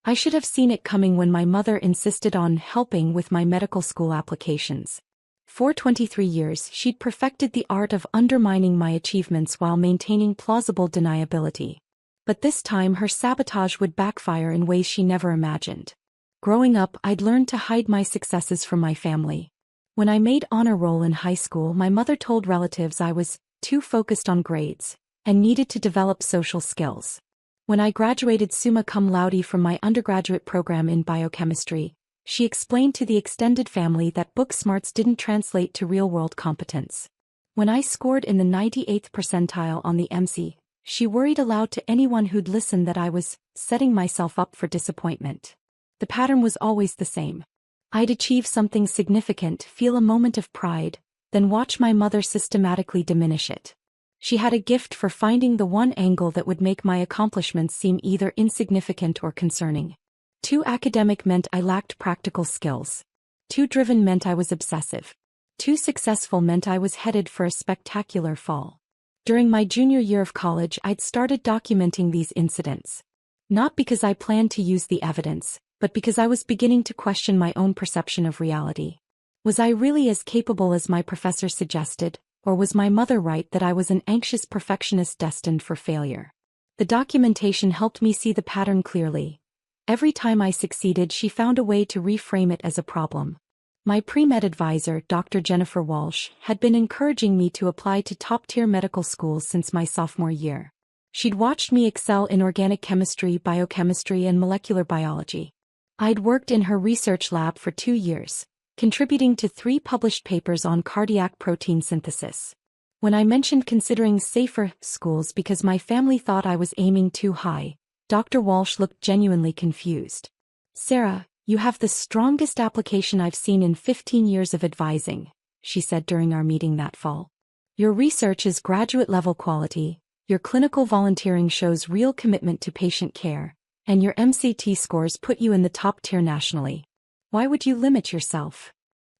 I should have seen it coming when my mother insisted on helping with my medical school applications. For 23 years, she'd perfected the art of undermining my achievements while maintaining plausible deniability. But this time her sabotage would backfire in ways she never imagined. Growing up, I'd learned to hide my successes from my family. When I made honor roll in high school, my mother told relatives I was too focused on grades and needed to develop social skills. When I graduated summa cum laude from my undergraduate program in biochemistry, she explained to the extended family that book smarts didn't translate to real-world competence. When I scored in the 98th percentile on the MC, she worried aloud to anyone who'd listen that I was setting myself up for disappointment. The pattern was always the same. I'd achieve something significant, feel a moment of pride, then watch my mother systematically diminish it. She had a gift for finding the one angle that would make my accomplishments seem either insignificant or concerning. Too academic meant I lacked practical skills. Too driven meant I was obsessive. Too successful meant I was headed for a spectacular fall. During my junior year of college, I'd started documenting these incidents. Not because I planned to use the evidence, but because I was beginning to question my own perception of reality. Was I really as capable as my professor suggested, or was my mother right that I was an anxious perfectionist destined for failure? The documentation helped me see the pattern clearly. Every time I succeeded, she found a way to reframe it as a problem. My pre-med advisor, Dr. Jennifer Walsh, had been encouraging me to apply to top-tier medical schools since my sophomore year. She'd watched me excel in organic chemistry, biochemistry, and molecular biology. I'd worked in her research lab for 2 years, contributing to 3 published papers on cardiac protein synthesis. When I mentioned considering safer schools because my family thought I was aiming too high, Dr. Walsh looked genuinely confused. "Sarah, you have the strongest application I've seen in 15 years of advising," she said during our meeting that fall. "Your research is graduate-level quality, your clinical volunteering shows real commitment to patient care, and your MCT scores put you in the top tier nationally. Why would you limit yourself?"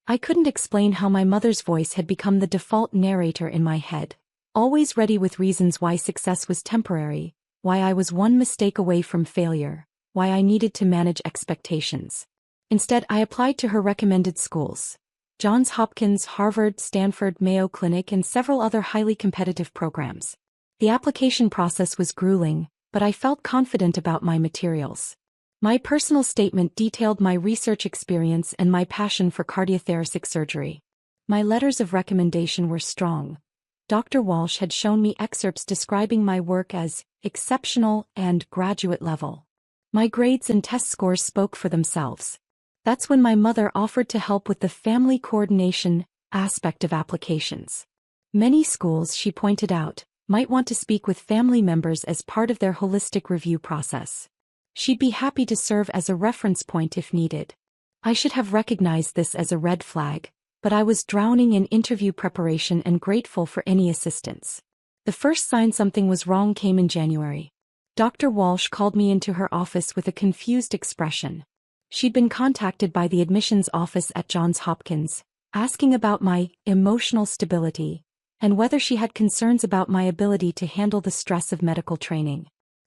I couldn't explain how my mother's voice had become the default narrator in my head, always ready with reasons why success was temporary, why I was one mistake away from failure, why I needed to manage expectations. Instead, I applied to her recommended schools: Johns Hopkins, Harvard, Stanford, Mayo Clinic, and several other highly competitive programs. The application process was grueling, but I felt confident about my materials. My personal statement detailed my research experience and my passion for cardiothoracic surgery. My letters of recommendation were strong. Dr. Walsh had shown me excerpts describing my work as exceptional and graduate level. My grades and test scores spoke for themselves. That's when my mother offered to help with the family coordination aspect of applications. Many schools, she pointed out, might want to speak with family members as part of their holistic review process. She'd be happy to serve as a reference point if needed. I should have recognized this as a red flag, but I was drowning in interview preparation and grateful for any assistance. The first sign something was wrong came in January. Dr. Walsh called me into her office with a confused expression. She'd been contacted by the admissions office at Johns Hopkins, asking about my emotional stability, and whether she had concerns about my ability to handle the stress of medical training.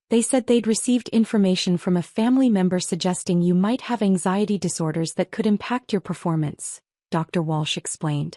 They said they'd received information from a family member suggesting you might have anxiety disorders that could impact your performance, Dr. Walsh explained.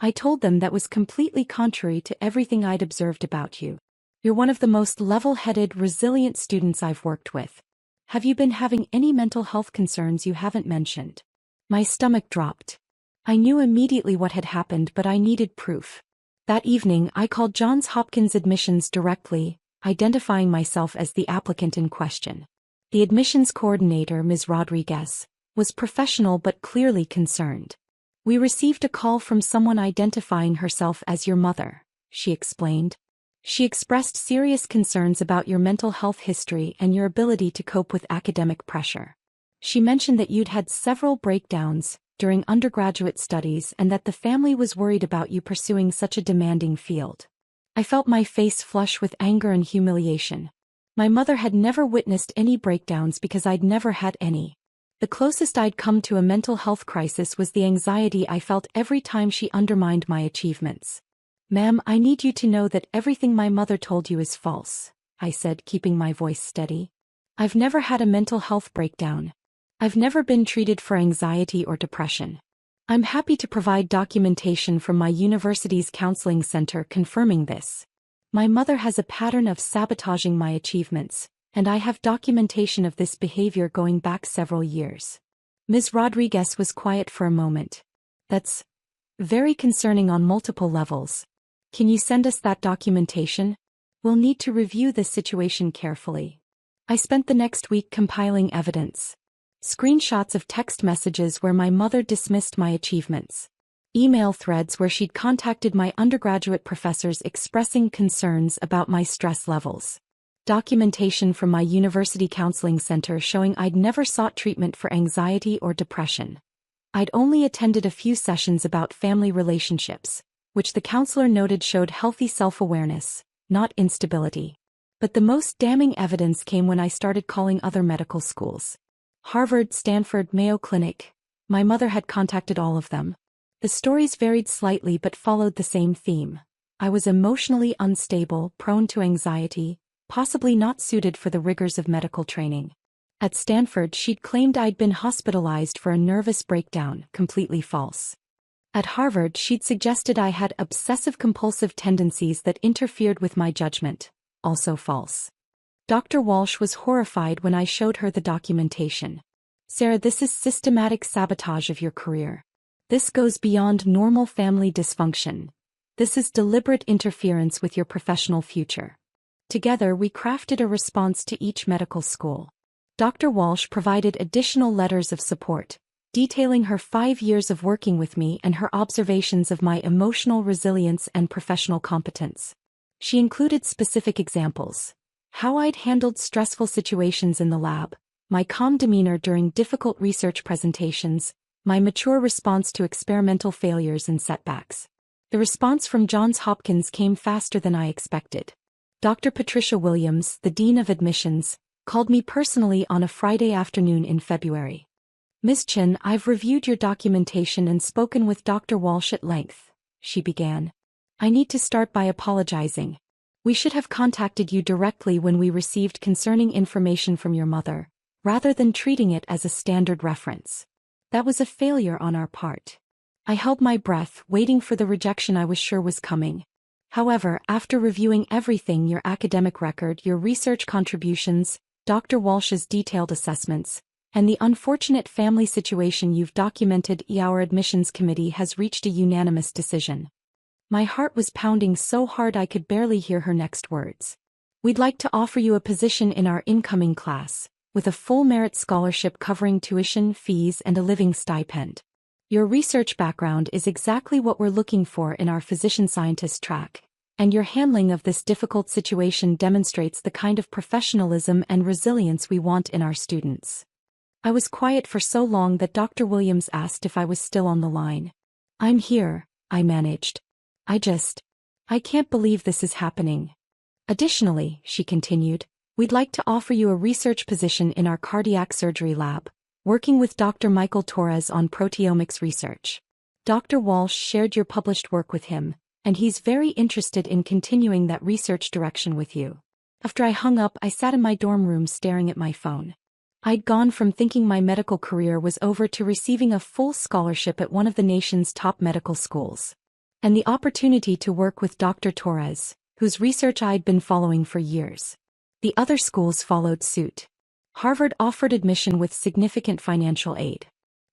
I told them that was completely contrary to everything I'd observed about you. You're one of the most level-headed, resilient students I've worked with. Have you been having any mental health concerns you haven't mentioned? My stomach dropped. I knew immediately what had happened, but I needed proof. That evening, I called Johns Hopkins admissions directly, identifying myself as the applicant in question. The admissions coordinator, Ms. Rodriguez, was professional but clearly concerned. "We received a call from someone identifying herself as your mother," she explained. "She expressed serious concerns about your mental health history and your ability to cope with academic pressure. She mentioned that you'd had several breakdowns during undergraduate studies and that the family was worried about you pursuing such a demanding field." I felt my face flush with anger and humiliation. My mother had never witnessed any breakdowns because I'd never had any. The closest I'd come to a mental health crisis was the anxiety I felt every time she undermined my achievements. "Ma'am, I need you to know that everything my mother told you is false," I said, keeping my voice steady. I've never had a mental health breakdown. I've never been treated for anxiety or depression. I'm happy to provide documentation from my university's counseling center confirming this. My mother has a pattern of sabotaging my achievements, and I have documentation of this behavior going back several years. Ms. Rodriguez was quiet for a moment. That's very concerning on multiple levels. Can you send us that documentation? We'll need to review this situation carefully. I spent the next week compiling evidence. Screenshots of text messages where my mother dismissed my achievements. Email threads where she'd contacted my undergraduate professors expressing concerns about my stress levels. Documentation from my university counseling center showing I'd never sought treatment for anxiety or depression. I'd only attended a few sessions about family relationships, which the counselor noted showed healthy self-awareness, not instability. But the most damning evidence came when I started calling other medical schools. Harvard, Stanford, Mayo Clinic. My mother had contacted all of them. The stories varied slightly but followed the same theme. I was emotionally unstable, prone to anxiety, possibly not suited for the rigors of medical training. At Stanford, she'd claimed I'd been hospitalized for a nervous breakdown, completely false. At Harvard, she'd suggested I had obsessive-compulsive tendencies that interfered with my judgment, also false. Dr. Walsh was horrified when I showed her the documentation. Sarah, this is systematic sabotage of your career. This goes beyond normal family dysfunction. This is deliberate interference with your professional future. Together, we crafted a response to each medical school. Dr. Walsh provided additional letters of support, detailing her 5 years of working with me and her observations of my emotional resilience and professional competence. She included specific examples: how I'd handled stressful situations in the lab, my calm demeanor during difficult research presentations, my mature response to experimental failures and setbacks. The response from Johns Hopkins came faster than I expected. Dr. Patricia Williams, the Dean of Admissions, called me personally on a Friday afternoon in February. Ms. Chen, I've reviewed your documentation and spoken with Dr. Walsh at length, she began. I need to start by apologizing. We should have contacted you directly when we received concerning information from your mother, rather than treating it as a standard reference. That was a failure on our part. I held my breath, waiting for the rejection I was sure was coming. However, after reviewing everything, your academic record, your research contributions, Dr. Walsh's detailed assessments, and the unfortunate family situation you've documented, our admissions committee has reached a unanimous decision. My heart was pounding so hard I could barely hear her next words. We'd like to offer you a position in our incoming class, with a full merit scholarship covering tuition, fees, and a living stipend. Your research background is exactly what we're looking for in our physician-scientist track, and your handling of this difficult situation demonstrates the kind of professionalism and resilience we want in our students. I was quiet for so long that Dr. Williams asked if I was still on the line. I'm here, I managed. I can't believe this is happening. Additionally, she continued, we'd like to offer you a research position in our cardiac surgery lab, working with Dr. Michael Torres on proteomics research. Dr. Walsh shared your published work with him, and he's very interested in continuing that research direction with you. After I hung up, I sat in my dorm room staring at my phone. I'd gone from thinking my medical career was over to receiving a full scholarship at one of the nation's top medical schools. And the opportunity to work with Dr. Torres, whose research I'd been following for years. The other schools followed suit. Harvard offered admission with significant financial aid.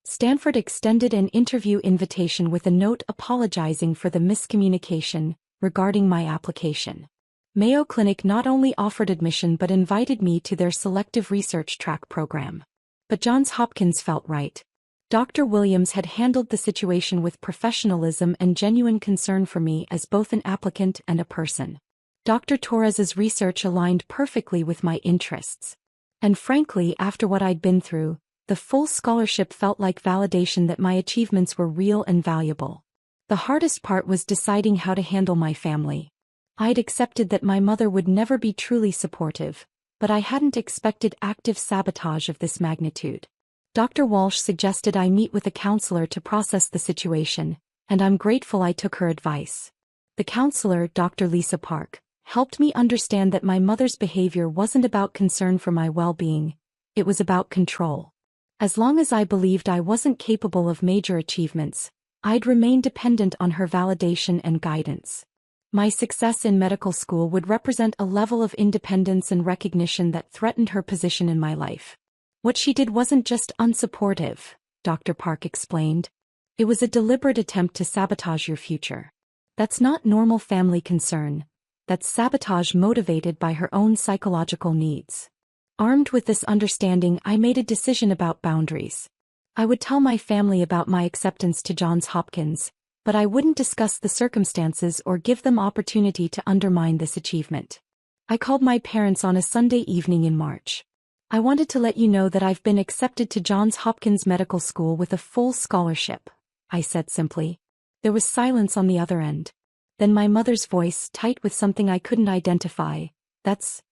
Stanford extended an interview invitation with a note apologizing for the miscommunication regarding my application. Mayo Clinic not only offered admission but invited me to their selective research track program. But Johns Hopkins felt right. Dr. Williams had handled the situation with professionalism and genuine concern for me as both an applicant and a person. Dr. Torres's research aligned perfectly with my interests. And frankly, after what I'd been through, the full scholarship felt like validation that my achievements were real and valuable. The hardest part was deciding how to handle my family. I'd accepted that my mother would never be truly supportive, but I hadn't expected active sabotage of this magnitude. Dr. Walsh suggested I meet with a counselor to process the situation, and I'm grateful I took her advice. The counselor, Dr. Lisa Park, helped me understand that my mother's behavior wasn't about concern for my well-being, it was about control. As long as I believed I wasn't capable of major achievements, I'd remain dependent on her validation and guidance. My success in medical school would represent a level of independence and recognition that threatened her position in my life. What she did wasn't just unsupportive, Dr. Park explained. It was a deliberate attempt to sabotage your future. That's not normal family concern. That's sabotage motivated by her own psychological needs. Armed with this understanding, I made a decision about boundaries. I would tell my family about my acceptance to Johns Hopkins, but I wouldn't discuss the circumstances or give them opportunity to undermine this achievement. I called my parents on a Sunday evening in March. I wanted to let you know that I've been accepted to Johns Hopkins Medical School with a full scholarship, I said simply. There was silence on the other end. Then my mother's voice, tight with something I couldn't identify. That's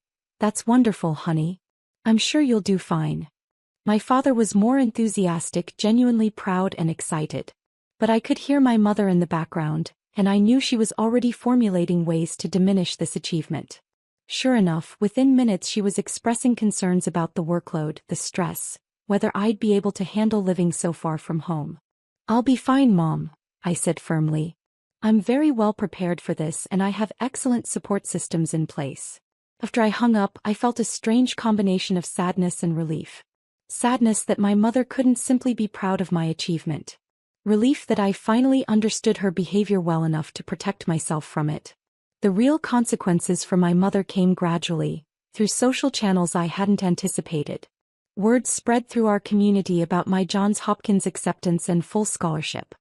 wonderful, honey. I'm sure you'll do fine. My father was more enthusiastic, genuinely proud and excited. But I could hear my mother in the background, and I knew she was already formulating ways to diminish this achievement. Sure enough, within minutes she was expressing concerns about the workload, the stress, whether I'd be able to handle living so far from home. I'll be fine, Mom, I said firmly. I'm very well prepared for this and I have excellent support systems in place. After I hung up, I felt a strange combination of sadness and relief. Sadness that my mother couldn't simply be proud of my achievement. Relief that I finally understood her behavior well enough to protect myself from it. The real consequences for my mother came gradually, through social channels I hadn't anticipated. Word spread through our community about my Johns Hopkins acceptance and full scholarship.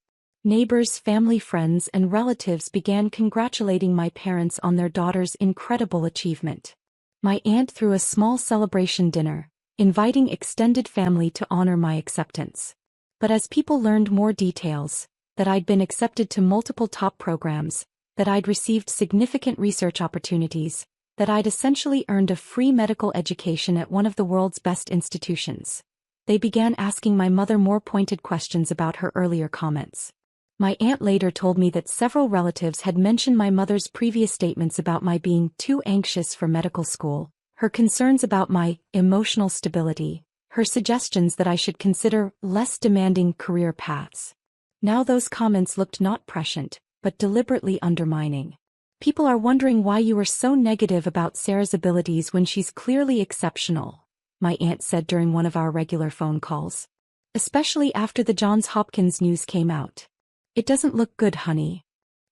Neighbors, family, friends, and relatives began congratulating my parents on their daughter's incredible achievement. My aunt threw a small celebration dinner, inviting extended family to honor my acceptance. But as people learned more details, that I'd been accepted to multiple top programs, that I'd received significant research opportunities, that I'd essentially earned a free medical education at one of the world's best institutions, they began asking my mother more pointed questions about her earlier comments. My aunt later told me that several relatives had mentioned my mother's previous statements about my being too anxious for medical school, her concerns about my emotional stability, her suggestions that I should consider less demanding career paths. Now those comments looked not prescient, but deliberately undermining. People are wondering why you are so negative about Sarah's abilities when she's clearly exceptional, my aunt said during one of our regular phone calls. Especially after the Johns Hopkins news came out. It doesn't look good, honey.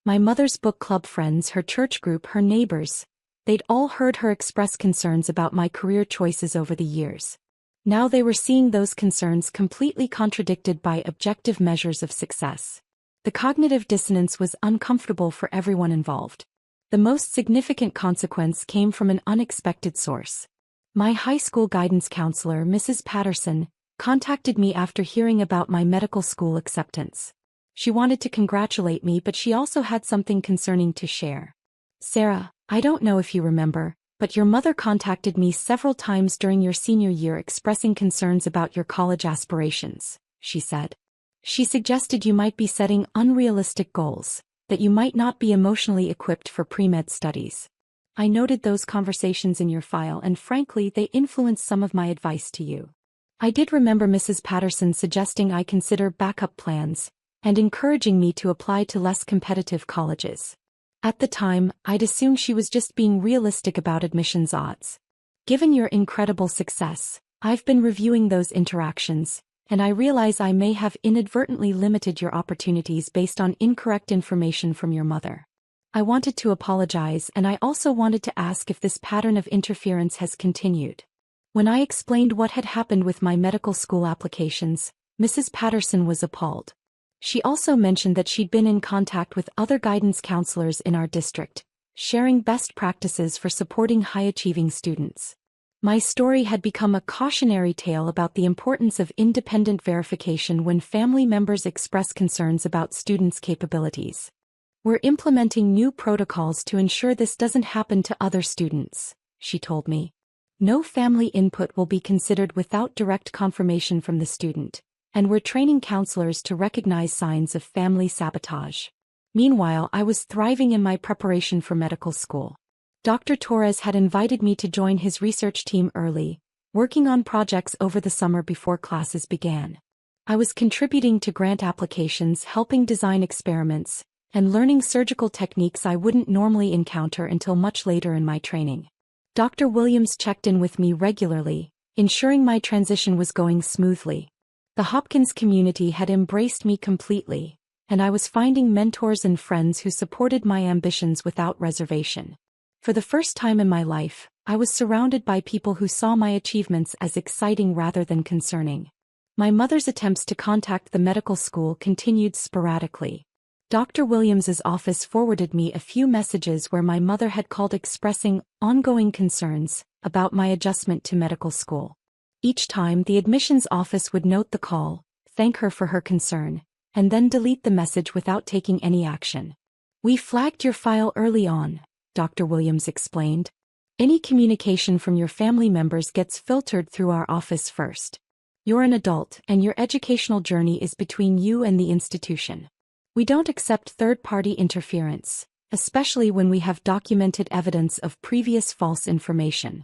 My mother's book club friends, her church group, her neighbors, they'd all heard her express concerns about my career choices over the years. Now they were seeing those concerns completely contradicted by objective measures of success. The cognitive dissonance was uncomfortable for everyone involved. The most significant consequence came from an unexpected source. My high school guidance counselor, Mrs. Patterson, contacted me after hearing about my medical school acceptance. She wanted to congratulate me, but she also had something concerning to share. Sarah, I don't know if you remember, but your mother contacted me several times during your senior year expressing concerns about your college aspirations, she said. She suggested you might be setting unrealistic goals, that you might not be emotionally equipped for pre-med studies. I noted those conversations in your file and frankly they influenced some of my advice to you. I did remember Mrs. Patterson suggesting I consider backup plans, and encouraging me to apply to less competitive colleges. At the time, I'd assumed she was just being realistic about admissions odds. Given your incredible success, I've been reviewing those interactions, and I realize I may have inadvertently limited your opportunities based on incorrect information from your mother. I wanted to apologize, and I also wanted to ask if this pattern of interference has continued. When I explained what had happened with my medical school applications, Mrs. Patterson was appalled. She also mentioned that she'd been in contact with other guidance counselors in our district, sharing best practices for supporting high-achieving students. My story had become a cautionary tale about the importance of independent verification when family members express concerns about students' capabilities. We're implementing new protocols to ensure this doesn't happen to other students, she told me. No family input will be considered without direct confirmation from the student, and we're training counselors to recognize signs of family sabotage. Meanwhile, I was thriving in my preparation for medical school. Dr. Torres had invited me to join his research team early, working on projects over the summer before classes began. I was contributing to grant applications, helping design experiments, and learning surgical techniques I wouldn't normally encounter until much later in my training. Dr. Williams checked in with me regularly, ensuring my transition was going smoothly. The Hopkins community had embraced me completely, and I was finding mentors and friends who supported my ambitions without reservation. For the first time in my life, I was surrounded by people who saw my achievements as exciting rather than concerning. My mother's attempts to contact the medical school continued sporadically. Dr. Williams's office forwarded me a few messages where my mother had called expressing ongoing concerns about my adjustment to medical school. Each time, the admissions office would note the call, thank her for her concern, and then delete the message without taking any action. "We flagged your file early on," Dr. Williams explained. "Any communication from your family members gets filtered through our office first. You're an adult, and your educational journey is between you and the institution. We don't accept third-party interference, especially when we have documented evidence of previous false information."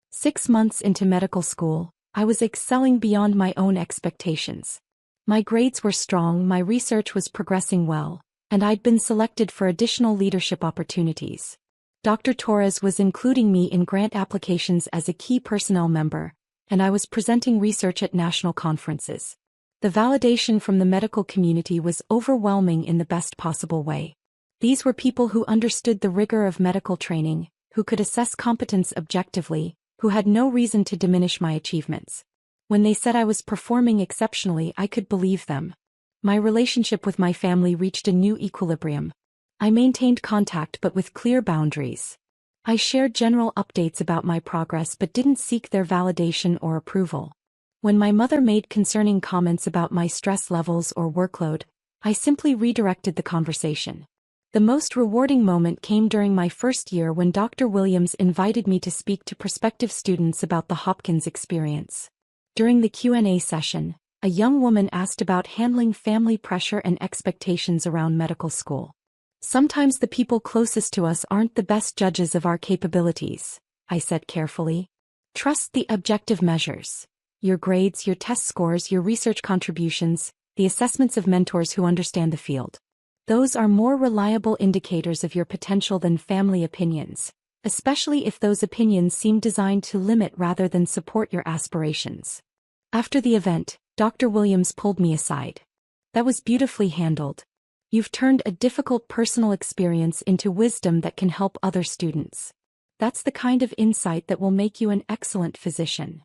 6 months into medical school, I was excelling beyond my own expectations. My grades were strong, my research was progressing well, and I'd been selected for additional leadership opportunities. Dr. Torres was including me in grant applications as a key personnel member, and I was presenting research at national conferences. The validation from the medical community was overwhelming in the best possible way. These were people who understood the rigor of medical training, who could assess competence objectively, who had no reason to diminish my achievements. When they said I was performing exceptionally, I could believe them. My relationship with my family reached a new equilibrium. I maintained contact but with clear boundaries. I shared general updates about my progress but didn't seek their validation or approval. When my mother made concerning comments about my stress levels or workload, I simply redirected the conversation. The most rewarding moment came during my first year when Dr. Williams invited me to speak to prospective students about the Hopkins experience. During the Q&A session, a young woman asked about handling family pressure and expectations around medical school. "Sometimes the people closest to us aren't the best judges of our capabilities," I said carefully. "Trust the objective measures. Your grades, your test scores, your research contributions, the assessments of mentors who understand the field. Those are more reliable indicators of your potential than family opinions, especially if those opinions seem designed to limit rather than support your aspirations." After the event, Dr. Williams pulled me aside. "That was beautifully handled. You've turned a difficult personal experience into wisdom that can help other students. That's the kind of insight that will make you an excellent physician."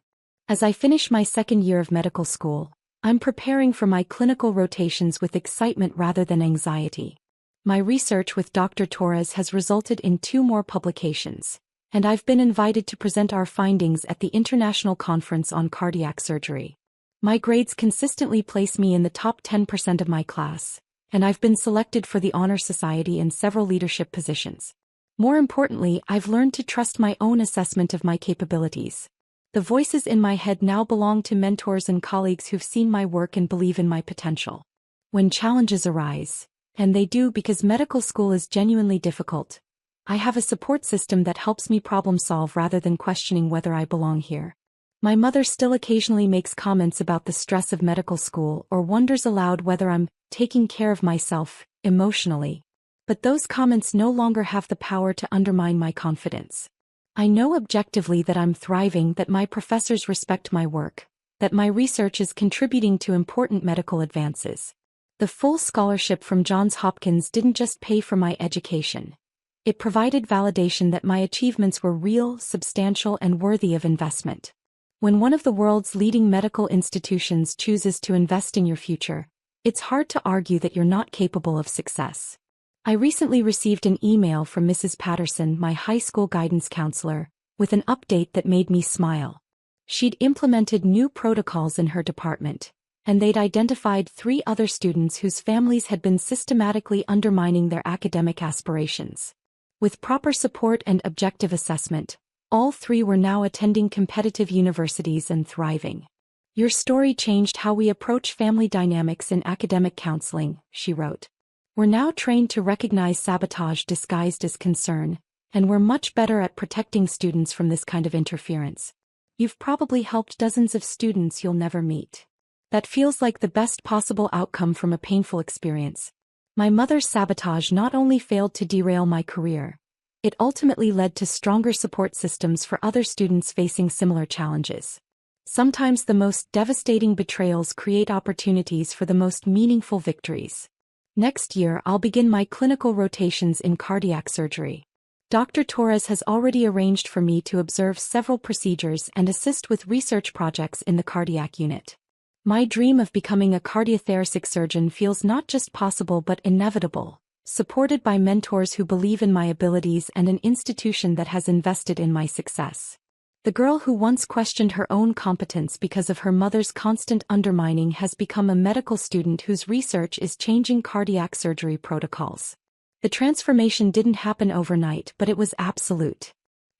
As I finish my second year of medical school, I'm preparing for my clinical rotations with excitement rather than anxiety. My research with Dr. Torres has resulted in 2 more publications, and I've been invited to present our findings at the International Conference on Cardiac Surgery. My grades consistently place me in the top 10% of my class, and I've been selected for the Honor Society in several leadership positions. More importantly, I've learned to trust my own assessment of my capabilities. The voices in my head now belong to mentors and colleagues who've seen my work and believe in my potential. When challenges arise, and they do because medical school is genuinely difficult, I have a support system that helps me problem solve rather than questioning whether I belong here. My mother still occasionally makes comments about the stress of medical school or wonders aloud whether I'm taking care of myself emotionally. But those comments no longer have the power to undermine my confidence. I know objectively that I'm thriving, that my professors respect my work, that my research is contributing to important medical advances. The full scholarship from Johns Hopkins didn't just pay for my education. It provided validation that my achievements were real, substantial, and worthy of investment. When one of the world's leading medical institutions chooses to invest in your future, it's hard to argue that you're not capable of success. I recently received an email from Mrs. Patterson, my high school guidance counselor, with an update that made me smile. She'd implemented new protocols in her department, and they'd identified 3 other students whose families had been systematically undermining their academic aspirations. With proper support and objective assessment, all 3 were now attending competitive universities and thriving. "Your story changed how we approach family dynamics in academic counseling," she wrote. "We're now trained to recognize sabotage disguised as concern, And we're much better at protecting students from this kind of interference. You've probably helped dozens of students you'll never meet. That feels like the best possible outcome from a painful experience. My mother's sabotage not only failed to derail my career, it ultimately led to stronger support systems for other students facing similar challenges. Sometimes the most devastating betrayals create opportunities for the most meaningful victories. Next year, I'll begin my clinical rotations in cardiac surgery. Dr. Torres has already arranged for me to observe several procedures and assist with research projects in the cardiac unit. My dream of becoming a cardiothoracic surgeon feels not just possible but inevitable, supported by mentors who believe in my abilities and an institution that has invested in my success. The girl who once questioned her own competence because of her mother's constant undermining has become a medical student whose research is changing cardiac surgery protocols. The transformation didn't happen overnight, but it was absolute.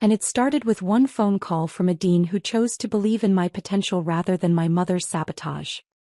And it started with one phone call from a dean who chose to believe in my potential rather than my mother's sabotage.